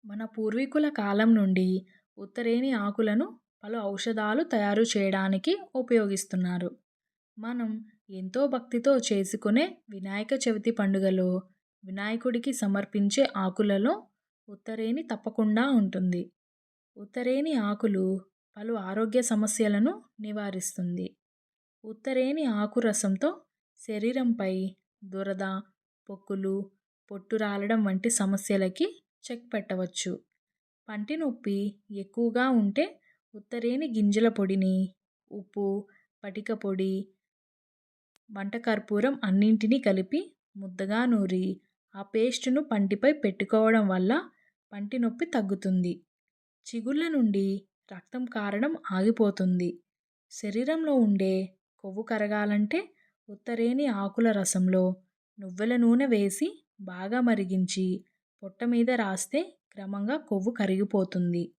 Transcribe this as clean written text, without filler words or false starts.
మన పూర్వీకుల కాలం నుండి ఉత్తరేణి ఆకులను పలు ఔషధాలు తయారు చేయడానికి ఉపయోగిస్తున్నారు. మనం ఎంతో భక్తితో చేసుకునే వినాయక చవితి పండుగలో వినాయకుడికి సమర్పించే ఆకులలో ఉత్తరేణి తప్పకుండా ఉంటుంది. ఉత్తరేణి ఆకులు పలు ఆరోగ్య సమస్యలను నివారిస్తుంది. ఉత్తరేణి ఆకు రసంతో శరీరంపై దురద, పొక్కులు, పొట్టు రాలడం వంటి సమస్యలకి చెక్ పెట్టవచ్చు. పంటి నొప్పి ఎక్కువగా ఉంటే ఉత్తరేణి గింజల పొడిని, ఉప్పు, పటిక పొడి, వంట కర్పూరం అన్నింటినీ కలిపి ముద్దగా నూరి ఆ పేస్టును పంటిపై పెట్టుకోవడం వల్ల పంటి నొప్పి తగ్గుతుంది. చిగుళ్ళ నుండి రక్తం కారడం ఆగిపోతుంది. శరీరంలో ఉండే కొవ్వు కరగాలంటే ఉత్తరేణి ఆకుల రసంలో నువ్వుల నూనె వేసి బాగా మరిగించి పొట్ట మీద రాస్తే క్రమంగా కొవ్వు కరిగిపోతుంది.